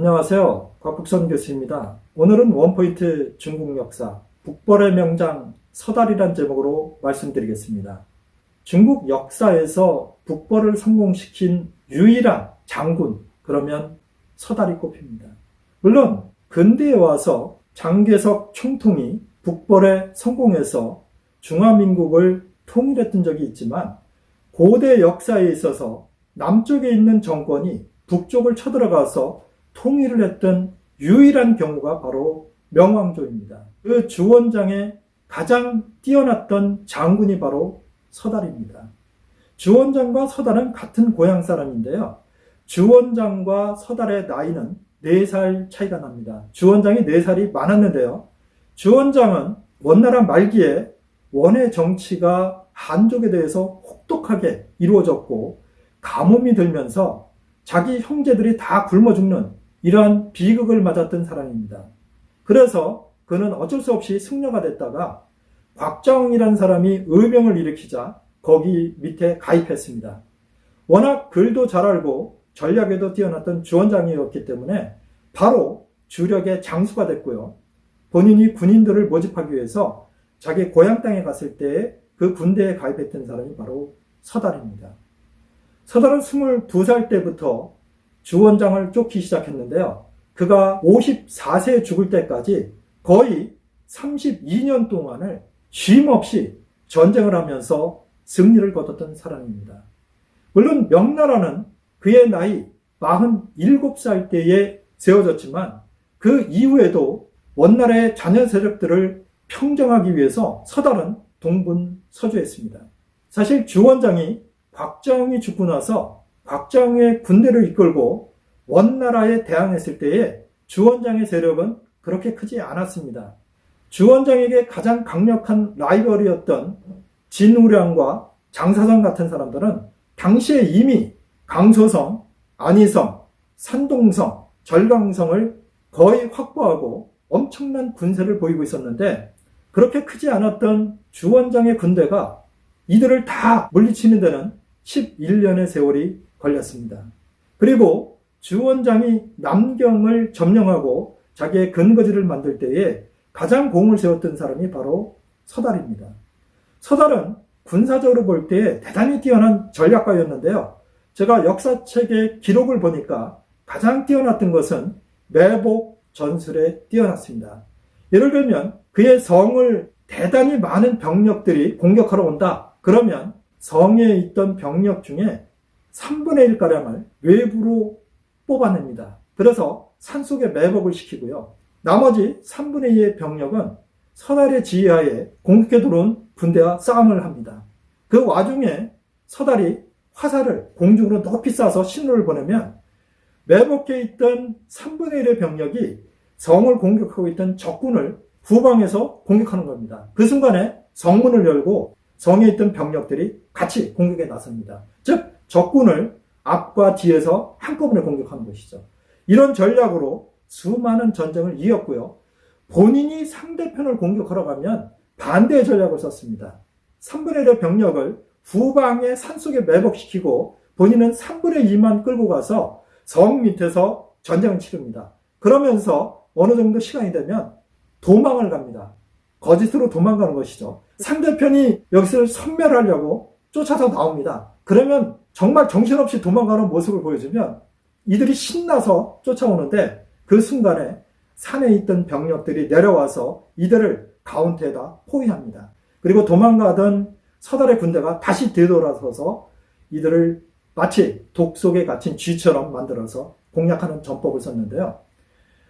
안녕하세요. 곽북선 교수입니다. 오늘은 원포인트 중국 역사, 북벌의 명장 서달이란 제목으로 말씀드리겠습니다. 중국 역사에서 북벌을 성공시킨 유일한 장군, 그러면 서달이 꼽힙니다. 물론 근대에 와서 장개석 총통이 북벌에 성공해서 중화민국을 통일했던 적이 있지만 고대 역사에 있어서 남쪽에 있는 정권이 북쪽을 쳐들어가서 통일을 했던 유일한 경우가 바로 명왕조입니다. 그 주원장의 가장 뛰어났던 장군이 바로 서달입니다. 주원장과 서달은 같은 고향 사람인데요. 주원장과 서달의 나이는 4살 차이가 납니다. 주원장이 4살이 많았는데요. 주원장은 원나라 말기에 원의 정치가 한족에 대해서 혹독하게 이루어졌고 가뭄이 들면서 자기 형제들이 다 굶어 죽는 이러한 비극을 맞았던 사람입니다. 그래서 그는 어쩔 수 없이 승려가 됐다가 곽자웅이라는 사람이 의병을 일으키자 거기 밑에 가입했습니다. 워낙 글도 잘 알고 전략에도 뛰어났던 주원장이었기 때문에 바로 주력의 장수가 됐고요. 본인이 군인들을 모집하기 위해서 자기 고향 땅에 갔을 때 그 군대에 가입했던 사람이 바로 서달입니다. 서달은 22살 때부터 주원장을 쫓기 시작했는데요. 그가 54세에 죽을 때까지 거의 32년 동안을 쉼없이 전쟁을 하면서 승리를 거뒀던 사람입니다. 물론 명나라는 그의 나이 47살 때에 세워졌지만 그 이후에도 원나라의 잔여 세력들을 평정하기 위해서 서달은 동분서주했습니다. 사실 주원장이 곽자웅이 죽고 나서 곽자웅의 군대를 이끌고 원나라에 대항했을 때에 주원장의 세력은 그렇게 크지 않았습니다. 주원장에게 가장 강력한 라이벌이었던 진우량과 장사성 같은 사람들은 당시에 이미 강소성, 안희성, 산동성, 절강성을 거의 확보하고 엄청난 군세를 보이고 있었는데 그렇게 크지 않았던 주원장의 군대가 이들을 다 물리치는 데는 11년의 세월이 걸렸습니다. 그리고 주원장이 남경을 점령하고 자기의 근거지를 만들 때에 가장 공을 세웠던 사람이 바로 서달입니다. 서달은 군사적으로 볼 때 대단히 뛰어난 전략가였는데요. 제가 역사책의 기록을 보니까 가장 뛰어났던 것은 매복 전술에 뛰어났습니다. 예를 들면 그의 성을 대단히 많은 병력들이 공격하러 온다. 그러면 성에 있던 병력 중에 3분의 1가량을 외부로 뽑아냅니다. 그래서 산속에 매복을 시키고요. 나머지 3분의 2의 병력은 서달의 지휘하에 공격해 들어온 군대와 싸움을 합니다. 그 와중에 서달이 화살을 공중으로 높이 쏴서 신호를 보내면 매복해 있던 3분의 1의 병력이 성을 공격하고 있던 적군을 후방에서 공격하는 겁니다. 그 순간에 성문을 열고 성에 있던 병력들이 같이 공격에 나섭니다. 즉 적군을 앞과 뒤에서 한꺼번에 공격하는 것이죠. 이런 전략으로 수많은 전쟁을 이겼고요. 본인이 상대편을 공격하러 가면 반대의 전략을 썼습니다. 3분의 1의 병력을 후방에 산속에 매복시키고 본인은 3분의 2만 끌고 가서 성 밑에서 전쟁을 치릅니다. 그러면서 어느 정도 시간이 되면 도망을 갑니다. 거짓으로 도망가는 것이죠. 상대편이 여기서 섬멸하려고 쫓아서 나옵니다. 그러면 정말 정신없이 도망가는 모습을 보여주면 이들이 신나서 쫓아오는데 그 순간에 산에 있던 병력들이 내려와서 이들을 가운데에다 포위합니다. 그리고 도망가던 서달의 군대가 다시 되돌아서서 이들을 마치 독 속에 갇힌 쥐처럼 만들어서 공략하는 전법을 썼는데요.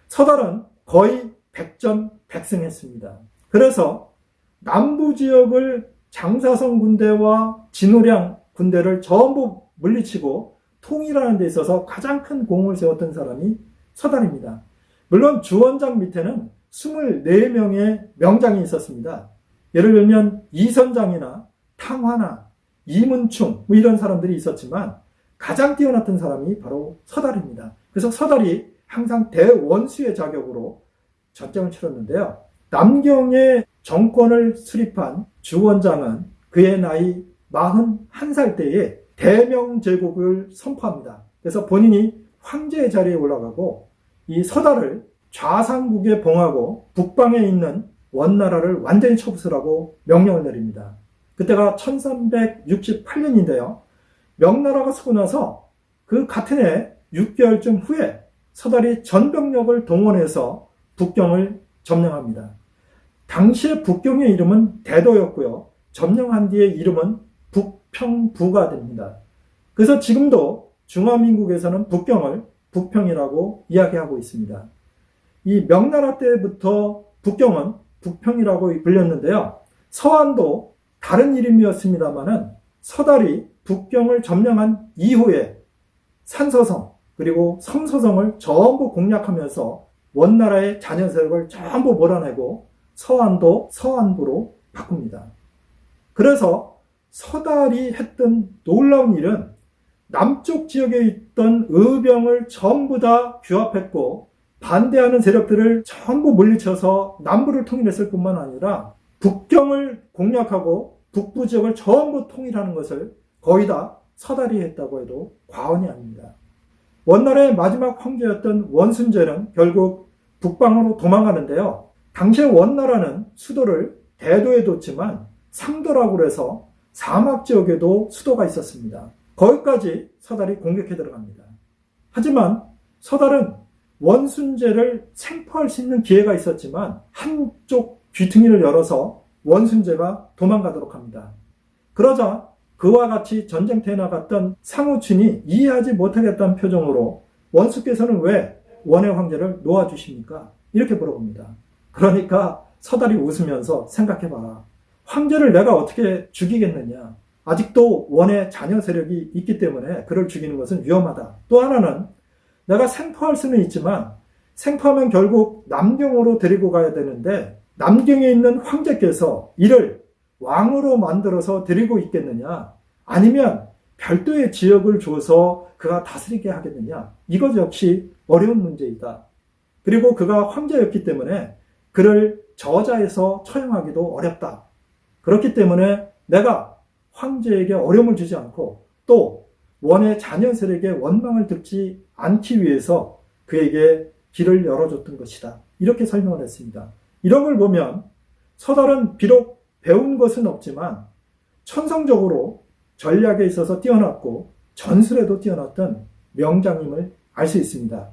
서달은 거의 100전 100승했습니다. 그래서 남부 지역을 장사성 군대와 진우량 군대를 전부 물리치고 통일하는 데 있어서 가장 큰 공을 세웠던 사람이 서달입니다. 물론 주원장 밑에는 24명의 명장이 있었습니다. 예를 들면 이선장이나 탕화나 이문충 이런 사람들이 있었지만 가장 뛰어났던 사람이 바로 서달입니다. 그래서 서달이 항상 대원수의 자격으로 전쟁을 치렀는데요. 남경의 정권을 수립한 주원장은 그의 나이 41살 때에 대명제국을 선포합니다. 그래서 본인이 황제의 자리에 올라가고 이 서달을 좌상국에 봉하고 북방에 있는 원나라를 완전히 처부수라고 명령을 내립니다. 그때가 1368년인데요. 명나라가 서고 나서 그 같은 해 6개월쯤 후에 서달이 전병력을 동원해서 북경을 점령합니다. 당시의 북경의 이름은 대도였고요. 점령한 뒤의 이름은 북평부가 됩니다. 그래서 지금도 중화민국에서는 북경을 북평이라고 이야기하고 있습니다. 이 명나라 때부터 북경은 북평이라고 불렸는데요. 서안도 다른 이름이었습니다만은 서달이 북경을 점령한 이후에 산서성 그리고 성서성을 전부 공략하면서 원나라의 잔여 세력을 전부 몰아내고 서안도 서안부로 바꿉니다. 그래서 서달이 했던 놀라운 일은 남쪽 지역에 있던 의병을 전부 다 규합했고 반대하는 세력들을 전부 물리쳐서 남부를 통일했을 뿐만 아니라 북경을 공략하고 북부 지역을 전부 통일하는 것을 거의 다 서달이 했다고 해도 과언이 아닙니다. 원나라의 마지막 황제였던 원순제는 결국 북방으로 도망가는데요. 당시에 원나라는 수도를 대도에 뒀지만 상도라고 해서 사막 지역에도 수도가 있었습니다. 거기까지 서달이 공격해 들어갑니다. 하지만 서달은 원순제를 생포할 수 있는 기회가 있었지만 한쪽 귀퉁이를 열어서 원순제가 도망가도록 합니다. 그러자 그와 같이 전쟁터에 나갔던 상우춘이 이해하지 못하겠다는 표정으로 원수께서는 왜 원의 황제를 놓아주십니까? 이렇게 물어봅니다. 그러니까 서달이 웃으면서 생각해봐라. 황제를 내가 어떻게 죽이겠느냐. 아직도 원의 잔여 세력이 있기 때문에 그를 죽이는 것은 위험하다. 또 하나는 내가 생포할 수는 있지만 생포하면 결국 남경으로 데리고 가야 되는데 남경에 있는 황제께서 이를 왕으로 만들어서 데리고 있겠느냐 아니면 별도의 지역을 줘서 그가 다스리게 하겠느냐 이것 역시 어려운 문제이다. 그리고 그가 황제였기 때문에 그를 저자에서 처형하기도 어렵다. 그렇기 때문에 내가 황제에게 어려움을 주지 않고 또 원의 자녀 세력의 원망을 듣지 않기 위해서 그에게 길을 열어줬던 것이다. 이렇게 설명을 했습니다. 이런 걸 보면 서달은 비록 배운 것은 없지만 천성적으로 전략에 있어서 뛰어났고 전술에도 뛰어났던 명장임을 알 수 있습니다.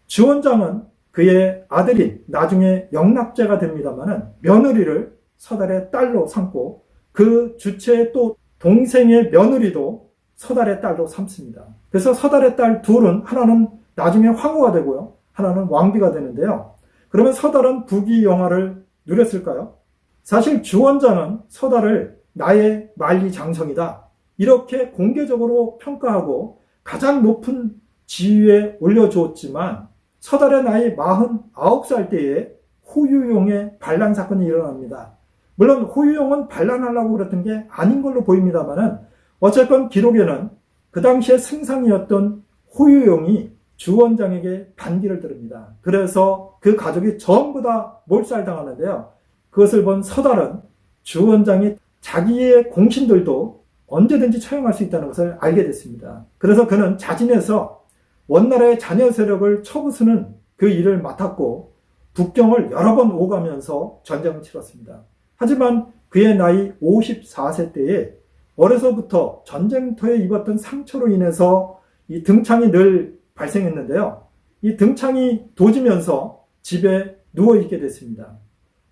주원장은 그의 아들인 나중에 영락제가 됩니다마는 며느리를 서달의 딸로 삼고 그 주체의 또 동생의 며느리도 서달의 딸로 삼습니다. 그래서 서달의 딸 둘은 하나는 나중에 황후가 되고요. 하나는 왕비가 되는데요. 그러면 서달은 부귀영화를 누렸을까요? 사실 주원장은 서달을 나의 만리장성이다. 이렇게 공개적으로 평가하고 가장 높은 지위에 올려주었지만 서달의 나이 49살 때에 호유용의 반란 사건이 일어납니다. 물론 호유용은 반란하려고 그랬던 게 아닌 걸로 보입니다만은 어쨌건 기록에는 그 당시에 승상이었던 호유용이 주원장에게 반기를 들읍니다. 그래서 그 가족이 전부 다 몰살당하는데요. 그것을 본 서달은 주원장이 자기의 공신들도 언제든지 처형할 수 있다는 것을 알게 됐습니다. 그래서 그는 자진해서 원나라의 잔여 세력을 처부수는 그 일을 맡았고 북경을 여러 번 오가면서 전쟁을 치렀습니다. 하지만 그의 나이 54세 때에 어려서부터 전쟁터에 입었던 상처로 인해서 이 등창이 늘 발생했는데요. 이 등창이 도지면서 집에 누워있게 됐습니다.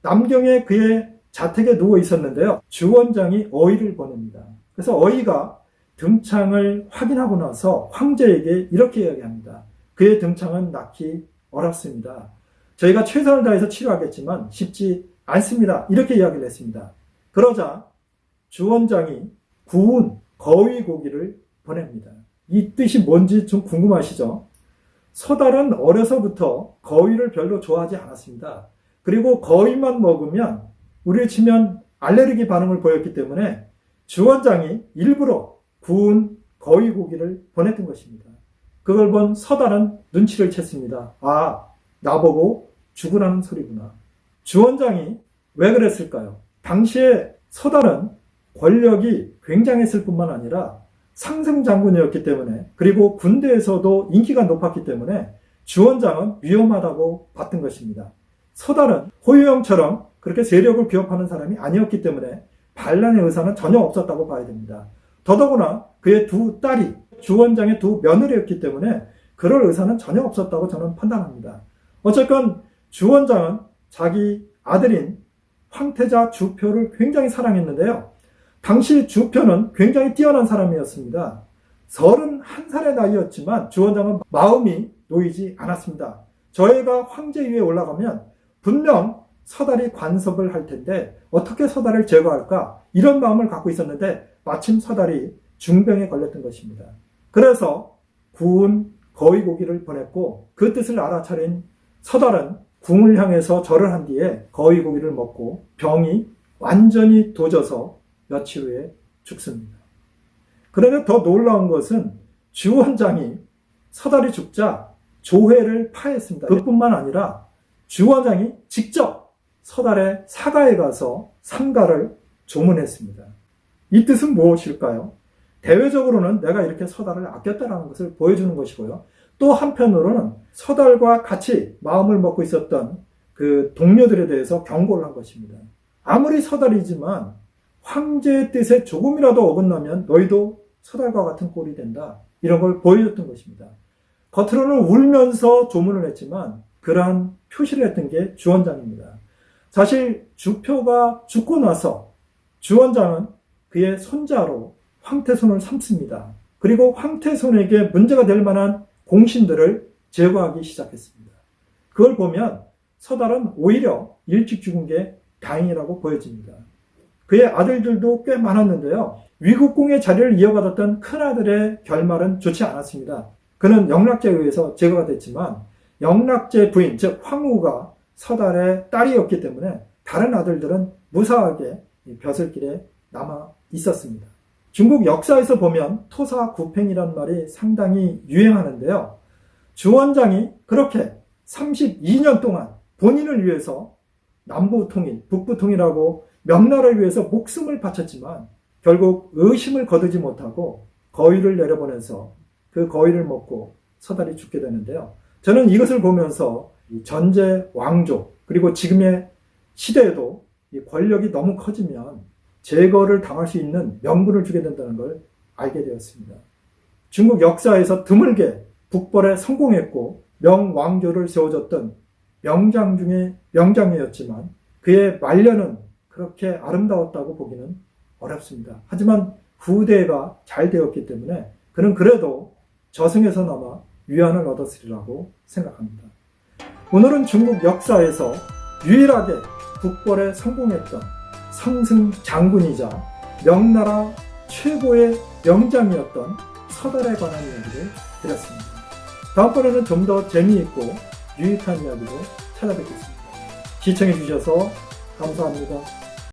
남경에 그의 자택에 누워 있었는데요. 주원장이 어의를 보냅니다. 그래서 어의가 등창을 확인하고 나서 황제에게 이렇게 이야기합니다. 그의 등창은 낳기 어렵습니다. 저희가 최선을 다해서 치료하겠지만 쉽지 않습니다. 이렇게 이야기를 했습니다. 그러자 주원장이 구운 거위고기를 보냅니다. 이 뜻이 뭔지 좀 궁금하시죠? 서달은 어려서부터 거위를 별로 좋아하지 않았습니다. 그리고 거위만 먹으면 우리를 치면 알레르기 반응을 보였기 때문에 주원장이 일부러 구운 거위고기를 보냈던 것입니다. 그걸 본 서달은 눈치를 챘습니다. 아, 나보고 죽으라는 소리구나. 주원장이 왜 그랬을까요? 당시에 서달은 권력이 굉장했을 뿐만 아니라 상승장군이었기 때문에 그리고 군대에서도 인기가 높았기 때문에 주원장은 위험하다고 봤던 것입니다. 서달은 호유영처럼 그렇게 세력을 기업하는 사람이 아니었기 때문에 반란의 의사는 전혀 없었다고 봐야 됩니다. 더더구나 그의 두 딸이 주원장의 두 며느리였기 때문에 그럴 의사는 전혀 없었다고 저는 판단합니다. 어쨌건 주원장은 자기 아들인 황태자 주표를 굉장히 사랑했는데요. 당시 주표는 굉장히 뛰어난 사람이었습니다. 31살의 나이였지만 주원장은 마음이 놓이지 않았습니다. 저 애가 황제 위에 올라가면 분명 서달이 관섭을 할 텐데 어떻게 서달을 제거할까? 이런 마음을 갖고 있었는데 마침 서달이 중병에 걸렸던 것입니다. 그래서 구운 거위고기를 보냈고 그 뜻을 알아차린 서달은 궁을 향해서 절을 한 뒤에 거위고기를 먹고 병이 완전히 도져서 며칠 후에 죽습니다. 그런데 더 놀라운 것은 주원장이 서달이 죽자 조회를 파했습니다. 그뿐만 아니라 주원장이 직접 서달의 사가에 가서 상가를 조문했습니다. 이 뜻은 무엇일까요? 대외적으로는 내가 이렇게 서달을 아꼈다는 것을 보여주는 것이고요. 또 한편으로는 서달과 같이 마음을 먹고 있었던 그 동료들에 대해서 경고를 한 것입니다. 아무리 서달이지만 황제의 뜻에 조금이라도 어긋나면 너희도 서달과 같은 꼴이 된다. 이런 걸 보여줬던 것입니다. 겉으로는 울면서 조문을 했지만 그러한 표시를 했던 게 주원장입니다. 사실 주표가 죽고 나서 주원장은 그의 손자로 황태손을 삼습니다. 그리고 황태손에게 문제가 될 만한 공신들을 제거하기 시작했습니다. 그걸 보면 서달은 오히려 일찍 죽은 게 다행이라고 보여집니다. 그의 아들들도 꽤 많았는데요. 위국공의 자리를 이어받았던 큰아들의 결말은 좋지 않았습니다. 그는 영락제에 의해서 제거가 됐지만 영락제 부인, 즉 황후가 서달의 딸이었기 때문에 다른 아들들은 무사하게 벼슬길에 남아 있었습니다. 중국 역사에서 보면 토사구팽이란 말이 상당히 유행하는데요. 주원장이 그렇게 32년 동안 본인을 위해서 남부통일, 북부통일하고 명나라를 위해서 목숨을 바쳤지만 결국 의심을 거두지 못하고 거위를 내려보내서 그 거위를 먹고 서달이 죽게 되는데요. 저는 이것을 보면서 전제 왕조 그리고 지금의 시대에도 이 권력이 너무 커지면 제거를 당할 수 있는 명분을 주게 된다는 걸 알게 되었습니다. 중국 역사에서 드물게 북벌에 성공했고 명왕조를 세워줬던 명장 중에 명장이었지만 그의 말년은 그렇게 아름다웠다고 보기는 어렵습니다. 하지만 후대가 잘 되었기 때문에 그는 그래도 저승에서나마 위안을 얻었으리라고 생각합니다. 오늘은 중국 역사에서 유일하게 북벌에 성공했던 성승 장군이자 명나라 최고의 명장이었던 서달에 관한 이야기를 드렸습니다. 다음번에는 좀 더 재미있고 유익한 이야기로 찾아뵙겠습니다. 시청해 주셔서 감사합니다.